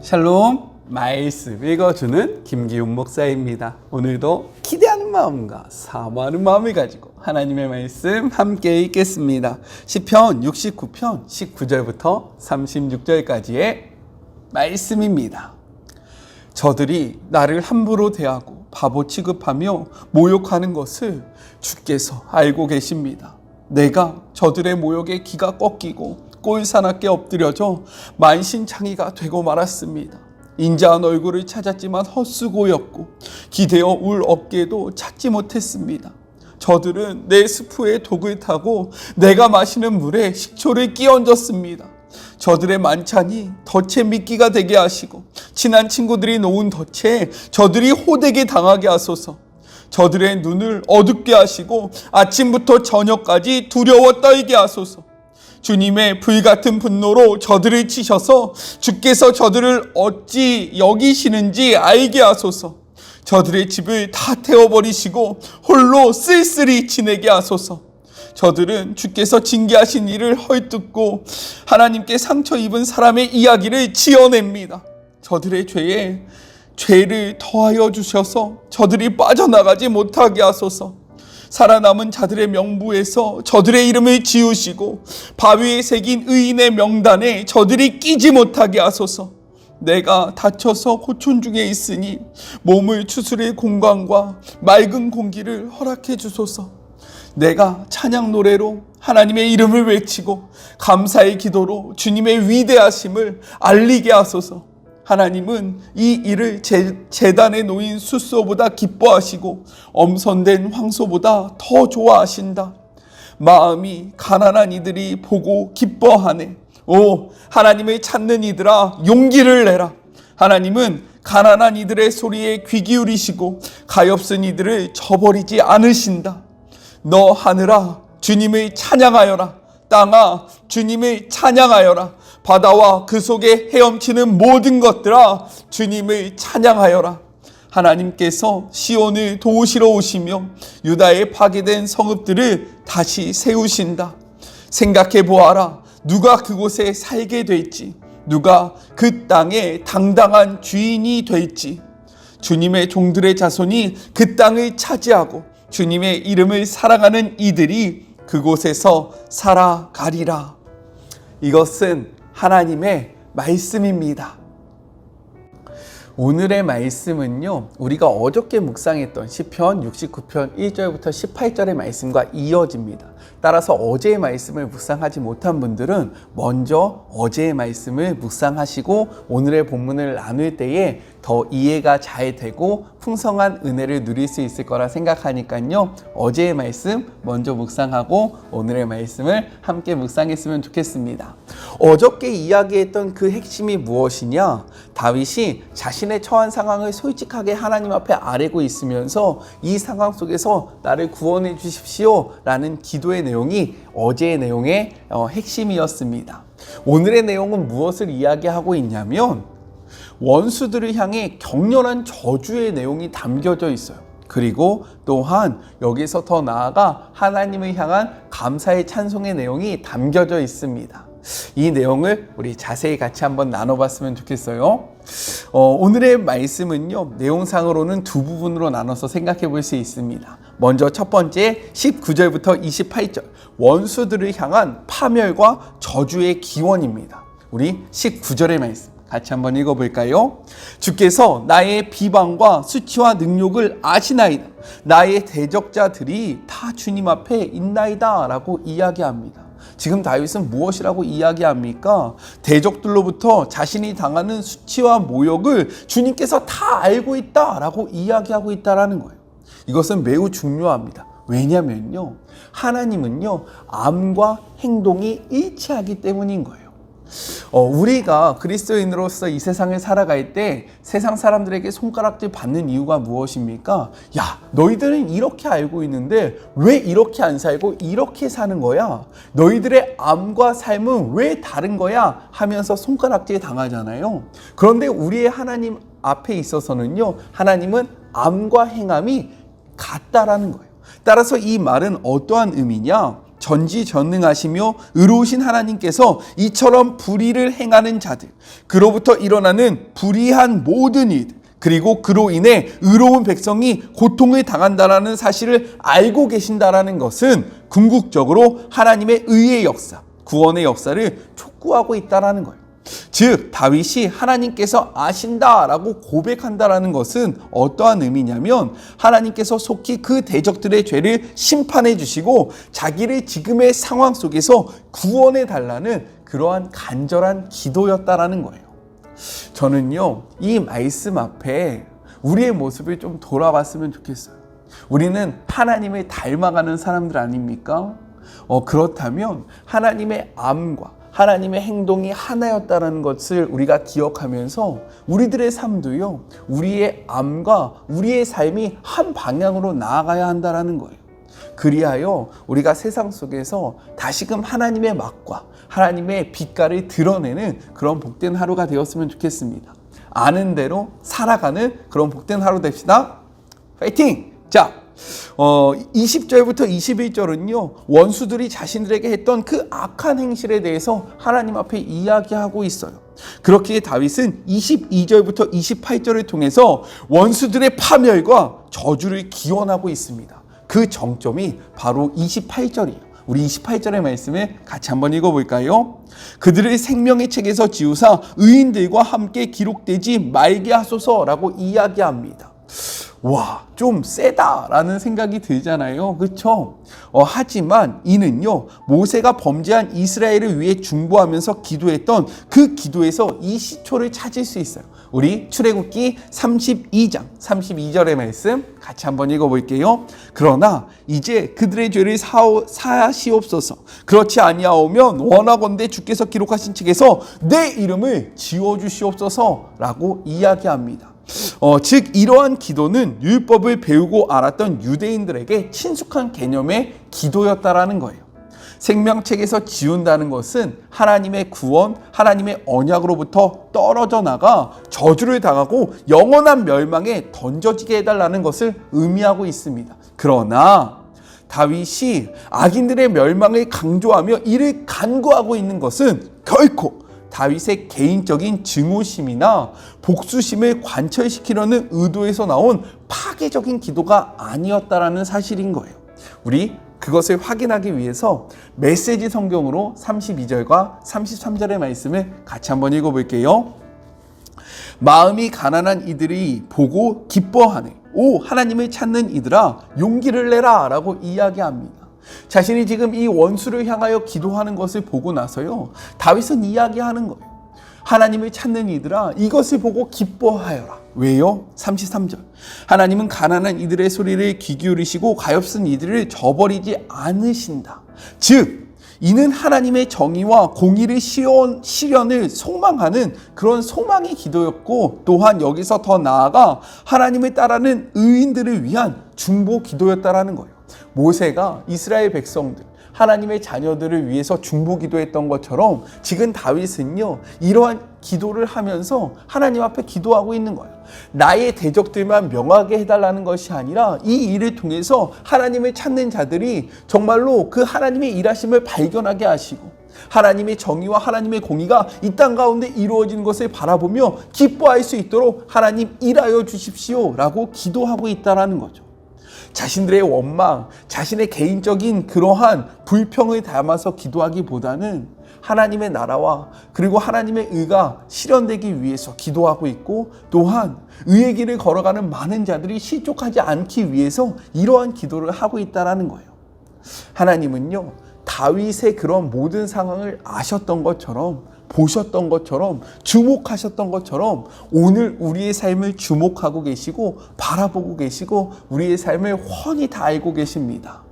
샬롬, 말씀 읽어주는 김기훈 목사입니다. 오늘도 기대하는 마음과 사모하는 마음을 가지고 하나님의 말씀 함께 읽겠습니다. 시편 69편 19절부터 36절까지의 말씀입니다. 저들이 나를 함부로 대하고 바보 취급하며 모욕하는 것을 주께서 알고 계십니다. 내가 저들의 모욕에 기가 꺾이고 꼴사납게 엎드려져 만신창이가 되고 말았습니다. 인자한 얼굴을 찾았지만 헛수고였고 기대어 울 어깨도 찾지 못했습니다. 저들은 내 스프에 독을 타고 내가 마시는 물에 식초를 끼얹었습니다. 저들의 만찬이 덫에 미끼가 되게 하시고 친한 친구들이 놓은 덫에 저들이 호되게 당하게 하소서. 저들의 눈을 어둡게 하시고 아침부터 저녁까지 두려워 떨게 하소서. 주님의 불같은 분노로 저들을 치셔서 주께서 저들을 어찌 여기시는지 알게 하소서. 저들의 집을 다 태워버리시고 홀로 쓸쓸히 지내게 하소서. 저들은 주께서 징계하신 일을 헐뜯고 하나님께 상처 입은 사람의 이야기를 지어냅니다. 저들의 죄에 죄를 더하여 주셔서 저들이 빠져나가지 못하게 하소서. 살아남은 자들의 명부에서 저들의 이름을 지우시고 바위에 새긴 의인의 명단에 저들이 끼지 못하게 하소서. 내가 다쳐서 호촌 중에 있으니 몸을 추스릴 공간과 맑은 공기를 허락해 주소서. 내가 찬양 노래로 하나님의 이름을 외치고 감사의 기도로 주님의 위대하심을 알리게 하소서. 하나님은 이 일을 제단에 놓인 숫소보다 기뻐하시고 엄선된 황소보다 더 좋아하신다. 마음이 가난한 이들이 보고 기뻐하네. 오, 하나님을 찾는 이들아, 용기를 내라. 하나님은 가난한 이들의 소리에 귀 기울이시고 가엾은 이들을 저버리지 않으신다. 너 하늘아, 주님을 찬양하여라. 땅아, 주님을 찬양하여라. 바다와 그 속에 헤엄치는 모든 것들아, 주님을 찬양하여라. 하나님께서 시온을 도우시러 오시며 유다의 파괴된 성읍들을 다시 세우신다. 생각해 보아라. 누가 그곳에 살게 될지, 누가 그 땅의 당당한 주인이 될지. 주님의 종들의 자손이 그 땅을 차지하고 주님의 이름을 사랑하는 이들이 그곳에서 살아가리라. 이것은 하나님의 말씀입니다. 오늘의 말씀은요, 우리가 어저께 묵상했던 시편 69편 1절부터 18절의 말씀과 이어집니다. 따라서 어제의 말씀을 묵상하지 못한 분들은 먼저 어제의 말씀을 묵상하시고 오늘의 본문을 나눌 때에 더 이해가 잘 되고 풍성한 은혜를 누릴 수 있을 거라 생각하니까요, 어제의 말씀 먼저 묵상하고 오늘의 말씀을 함께 묵상했으면 좋겠습니다. 어저께 이야기했던 그 핵심이 무엇이냐? 다윗이 자신의 처한 상황을 솔직하게 하나님 앞에 아뢰고 있으면서 이 상황 속에서 나를 구원해 주십시오 라는 기도의 내용이 어제의 내용의 핵심이었습니다. 오늘의 내용은 무엇을 이야기하고 있냐면 원수들을 향해 격렬한 저주의 내용이 담겨져 있어요. 그리고 또한 여기서 더 나아가 하나님을 향한 감사의 찬송의 내용이 담겨져 있습니다. 이 내용을 우리 자세히 같이 한번 나눠봤으면 좋겠어요. 오늘의 말씀은요, 내용상으로는 두 부분으로 나눠서 생각해 볼 수 있습니다. 먼저 첫 번째 19절부터 28절, 원수들을 향한 파멸과 저주의 기원입니다. 우리 19절의 말씀 같이 한번 읽어볼까요? 주께서 나의 비방과 수치와 능욕을 아시나이다. 나의 대적자들이 다 주님 앞에 있나이다 라고 이야기합니다. 지금 다윗은 무엇이라고 이야기합니까? 대적들로부터 자신이 당하는 수치와 모욕을 주님께서 다 알고 있다라고 이야기하고 있다라는 거예요. 이것은 매우 중요합니다. 왜냐면요, 하나님은요, 암과 행동이 일치하기 때문인 거예요. 우리가 그리스도인으로서 이 세상을 살아갈 때 세상 사람들에게 손가락질 받는 이유가 무엇입니까? 야, 너희들은 이렇게 알고 있는데 왜 이렇게 안 살고 이렇게 사는 거야? 너희들의 암과 삶은 왜 다른 거야? 하면서 손가락질 당하잖아요. 그런데 우리의 하나님 앞에 있어서는요, 하나님은 암과 행함이 같다라는 거예요. 따라서 이 말은 어떠한 의미냐? 전지전능하시며 의로우신 하나님께서 이처럼 불의를 행하는 자들, 그로부터 일어나는 불의한 모든 일, 그리고 그로 인해 의로운 백성이 고통을 당한다라는 사실을 알고 계신다라는 것은 궁극적으로 하나님의 의의 역사, 구원의 역사를 촉구하고 있다라는 거예요. 즉 다윗이 하나님께서 아신다라고 고백한다라는 것은 어떠한 의미냐면, 하나님께서 속히 그 대적들의 죄를 심판해 주시고 자기를 지금의 상황 속에서 구원해 달라는 그러한 간절한 기도였다라는 거예요. 저는요, 이 말씀 앞에 우리의 모습을 좀 돌아봤으면 좋겠어요. 우리는 하나님을 닮아가는 사람들 아닙니까? 그렇다면 하나님의 암과 하나님의 행동이 하나였다는 것을 우리가 기억하면서 우리들의 삶도요, 우리의 암과 우리의 삶이 한 방향으로 나아가야 한다는 거예요. 그리하여 우리가 세상 속에서 다시금 하나님의 맛과 하나님의 빛깔을 드러내는 그런 복된 하루가 되었으면 좋겠습니다. 아는 대로 살아가는 그런 복된 하루 됩시다. 파이팅! 자, 20절부터 21절은요, 원수들이 자신들에게 했던 그 악한 행실에 대해서 하나님 앞에 이야기하고 있어요. 그렇기에 다윗은 22절부터 28절을 통해서 원수들의 파멸과 저주를 기원하고 있습니다. 그 정점이 바로 28절이에요. 우리 28절의 말씀을 같이 한번 읽어볼까요? 그들을 생명의 책에서 지우사 의인들과 함께 기록되지 말게 하소서라고 이야기합니다. 와, 좀 세다라는 생각이 들잖아요. 그렇죠? 하지만 이는요, 모세가 범죄한 이스라엘을 위해 중보하면서 기도했던 그 기도에서 이 시초를 찾을 수 있어요. 우리 출애굽기 32장 32절의 말씀 같이 한번 읽어볼게요. 그러나 이제 그들의 죄를 사하시옵소서. 그렇지 아니하오면 원하건대 주께서 기록하신 책에서 내 이름을 지워주시옵소서라고 이야기합니다. 즉 이러한 기도는 율법을 배우고 알았던 유대인들에게 친숙한 개념의 기도였다라는 거예요. 생명책에서 지운다는 것은 하나님의 구원, 하나님의 언약으로부터 떨어져 나가 저주를 당하고 영원한 멸망에 던져지게 해달라는 것을 의미하고 있습니다. 그러나 다윗이 악인들의 멸망을 강조하며 이를 간구하고 있는 것은 결코 다윗의 개인적인 증오심이나 복수심을 관철시키려는 의도에서 나온 파괴적인 기도가 아니었다라는 사실인 거예요. 우리 그것을 확인하기 위해서 메시지 성경으로 32절과 33절의 말씀을 같이 한번 읽어볼게요. 마음이 가난한 이들이 보고 기뻐하네. 오, 하나님을 찾는 이들아 용기를 내라 라고 이야기합니다. 자신이 지금 이 원수를 향하여 기도하는 것을 보고 나서요, 다윗은 이야기하는 거예요. 하나님을 찾는 이들아 이것을 보고 기뻐하여라. 왜요? 33절. 하나님은 가난한 이들의 소리를 귀 기울이시고 가엾은 이들을 저버리지 않으신다. 즉 이는 하나님의 정의와 공의를 실현을 소망하는 그런 소망의 기도였고, 또한 여기서 더 나아가 하나님을 따르는 의인들을 위한 중보 기도였다라는 거예요. 모세가 이스라엘 백성들, 하나님의 자녀들을 위해서 중보 기도했던 것처럼 지금 다윗은요, 이러한 기도를 하면서 하나님 앞에 기도하고 있는 거예요. 나의 대적들만 명하게 해달라는 것이 아니라 이 일을 통해서 하나님을 찾는 자들이 정말로 그 하나님의 일하심을 발견하게 하시고 하나님의 정의와 하나님의 공의가 이 땅 가운데 이루어지는 것을 바라보며 기뻐할 수 있도록 하나님 일하여 주십시오 라고 기도하고 있다는 거죠. 자신들의 원망, 자신의 개인적인 그러한 불평을 담아서 기도하기보다는 하나님의 나라와 그리고 하나님의 의가 실현되기 위해서 기도하고 있고, 또한 의의 길을 걸어가는 많은 자들이 실족하지 않기 위해서 이러한 기도를 하고 있다는 거예요. 하나님은요, 다윗의 그런 모든 상황을 아셨던 것처럼, 보셨던 것처럼, 주목하셨던 것처럼 오늘 우리의 삶을 주목하고 계시고 바라보고 계시고 우리의 삶을 훤히 다 알고 계십니다.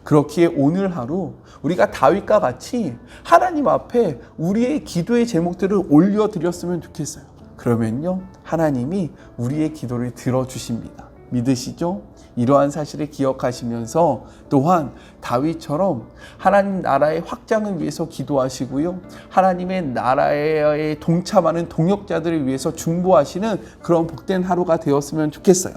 그렇기에 오늘 하루 우리가 다윗과 같이 하나님 앞에 우리의 기도의 제목들을 올려드렸으면 좋겠어요. 그러면요, 하나님이 우리의 기도를 들어주십니다. 믿으시죠? 이러한 사실을 기억하시면서 또한 다윗처럼 하나님 나라의 확장을 위해서 기도하시고요, 하나님의 나라에 동참하는 동역자들을 위해서 중보하시는 그런 복된 하루가 되었으면 좋겠어요.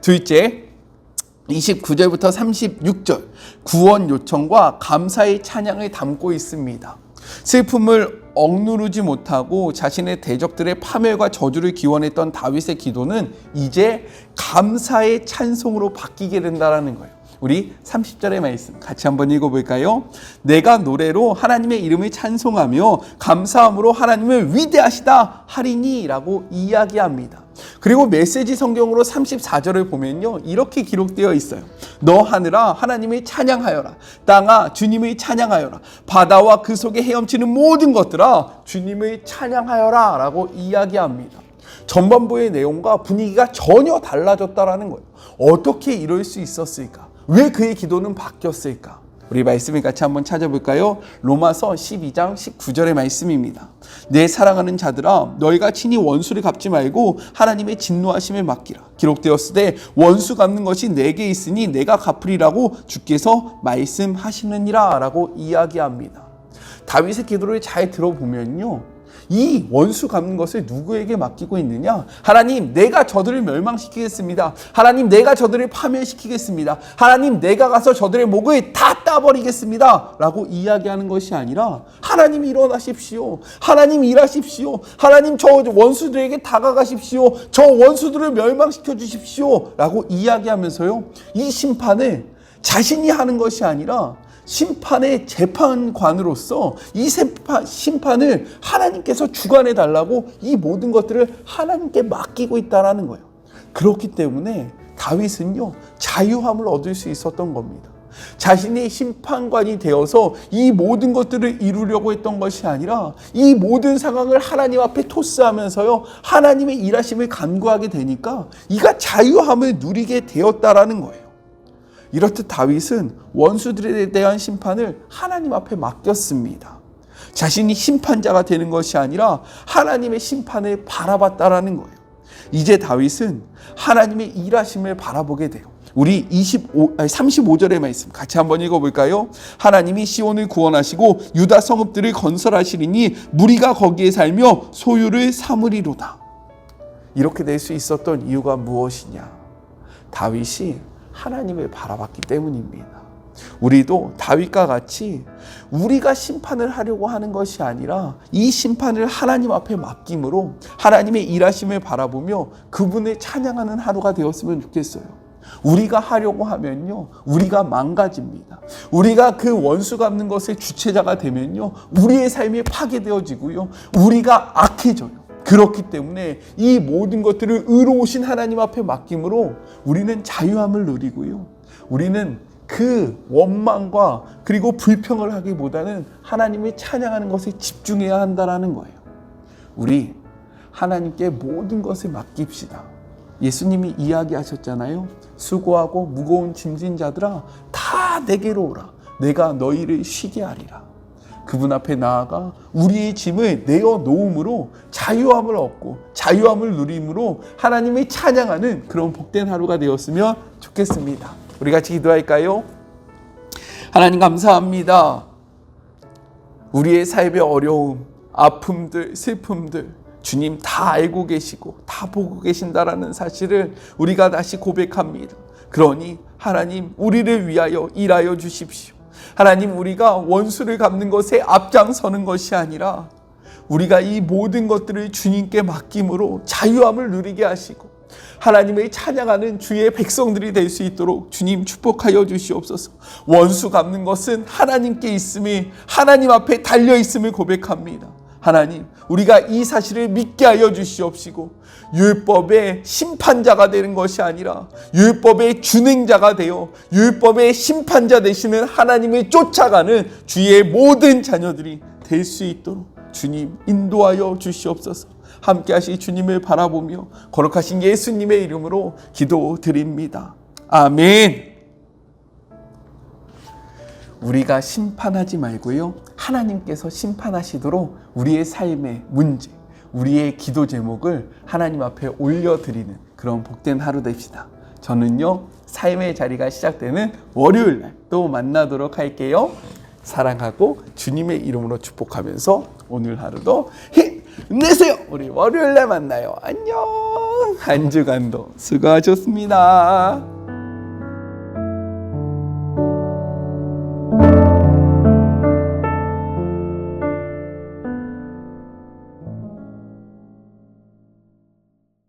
둘째, 29절부터 36절 구원 요청과 감사의 찬양을 담고 있습니다. 슬픔을 억누르지 못하고 자신의 대적들의 파멸과 저주를 기원했던 다윗의 기도는 이제 감사의 찬송으로 바뀌게 된다는 거예요. 우리 30절의 말씀 같이 한번 읽어볼까요? 내가 노래로 하나님의 이름을 찬송하며 감사함으로 하나님을 위대하시다 하리니 라고 이야기합니다. 그리고 메시지 성경으로 34절을 보면요, 이렇게 기록되어 있어요. 너 하늘아 하나님을 찬양하여라. 땅아 주님을 찬양하여라. 바다와 그 속에 헤엄치는 모든 것들아 주님을 찬양하여라 라고 이야기합니다. 전반부의 내용과 분위기가 전혀 달라졌다라는 거예요. 어떻게 이럴 수 있었을까? 왜 그의 기도는 바뀌었을까? 우리 말씀을 같이 한번 찾아볼까요? 로마서 12장 19절의 말씀입니다. 내 사랑하는 자들아 너희가 친히 원수를 갚지 말고 하나님의 진노하심에 맡기라. 기록되었으되 원수 갚는 것이 내게 있으니 내가 갚으리라고 주께서 말씀하시느니라 라고 이야기합니다. 다윗의 기도를 잘 들어보면요, 이 원수 갚는 것을 누구에게 맡기고 있느냐? 하나님, 내가 저들을 멸망시키겠습니다. 하나님, 내가 저들을 파멸시키겠습니다. 하나님, 내가 가서 저들의 목을 다 따버리겠습니다 라고 이야기하는 것이 아니라, 하나님 일어나십시오. 하나님 일하십시오. 하나님 저 원수들에게 다가가십시오. 저 원수들을 멸망시켜 주십시오 라고 이야기하면서요, 이 심판을 자신이 하는 것이 아니라 심판의 재판관으로서 이 심판을 하나님께서 주관해 달라고 이 모든 것들을 하나님께 맡기고 있다는 거예요. 그렇기 때문에 다윗은요, 자유함을 얻을 수 있었던 겁니다. 자신이 심판관이 되어서 이 모든 것들을 이루려고 했던 것이 아니라 이 모든 상황을 하나님 앞에 토스하면서요, 하나님의 일하심을 간구하게 되니까 이가 자유함을 누리게 되었다라는 거예요. 이렇듯 다윗은 원수들에 대한 심판을 하나님 앞에 맡겼습니다. 자신이 심판자가 되는 것이 아니라 하나님의 심판을 바라봤다라는 거예요. 이제 다윗은 하나님의 일하심을 바라보게 돼요. 우리 35절의 말씀 같이 한번 읽어볼까요? 하나님이 시온을 구원하시고 유다 성읍들을 건설하시리니 무리가 거기에 살며 소유를 삼으리로다. 이렇게 될 수 있었던 이유가 무엇이냐? 다윗이 하나님을 바라봤기 때문입니다. 우리도 다윗과 같이 우리가 심판을 하려고 하는 것이 아니라 이 심판을 하나님 앞에 맡김으로 하나님의 일하심을 바라보며 그분을 찬양하는 하루가 되었으면 좋겠어요. 우리가 하려고 하면요, 우리가 망가집니다. 우리가 그 원수 갚는 것의 주체자가 되면요, 우리의 삶이 파괴되어지고요, 우리가 악해져요. 그렇기 때문에 이 모든 것들을 의로우신 하나님 앞에 맡김으로 우리는 자유함을 누리고요, 우리는 그 원망과 그리고 불평을 하기보다는 하나님을 찬양하는 것에 집중해야 한다는 거예요. 우리 하나님께 모든 것을 맡깁시다. 예수님이 이야기하셨잖아요. 수고하고 무거운 짐진 자들아 다 내게로 오라. 내가 너희를 쉬게 하리라. 그분 앞에 나아가 우리의 짐을 내어 놓음으로 자유함을 얻고 자유함을 누림으로 하나님을 찬양하는 그런 복된 하루가 되었으면 좋겠습니다. 우리 같이 기도할까요? 하나님 감사합니다. 우리의 삶의 어려움, 아픔들, 슬픔들 주님 다 알고 계시고 다 보고 계신다라는 사실을 우리가 다시 고백합니다. 그러니 하나님 우리를 위하여 일하여 주십시오. 하나님 우리가 원수를 갚는 것에 앞장서는 것이 아니라 우리가 이 모든 것들을 주님께 맡김으로 자유함을 누리게 하시고 하나님을 찬양하는 주의 백성들이 될 수 있도록 주님 축복하여 주시옵소서. 원수 갚는 것은 하나님께 있음이 하나님 앞에 달려있음을 고백합니다. 하나님 우리가 이 사실을 믿게 하여 주시옵시고 율법의 심판자가 되는 것이 아니라 율법의 준행자가 되어 율법의 심판자 되시는 하나님을 쫓아가는 주의 모든 자녀들이 될 수 있도록 주님 인도하여 주시옵소서. 함께 하시 주님을 바라보며 거룩하신 예수님의 이름으로 기도드립니다. 아멘. 우리가 심판하지 말고요, 하나님께서 심판하시도록 우리의 삶의 문제, 우리의 기도 제목을 하나님 앞에 올려드리는 그런 복된 하루 됩시다. 저는요, 삶의 자리가 시작되는 월요일 날 또 만나도록 할게요. 사랑하고 주님의 이름으로 축복하면서 오늘 하루도 힘내세요. 우리 월요일 날 만나요. 안녕. 한 주간도 수고하셨습니다.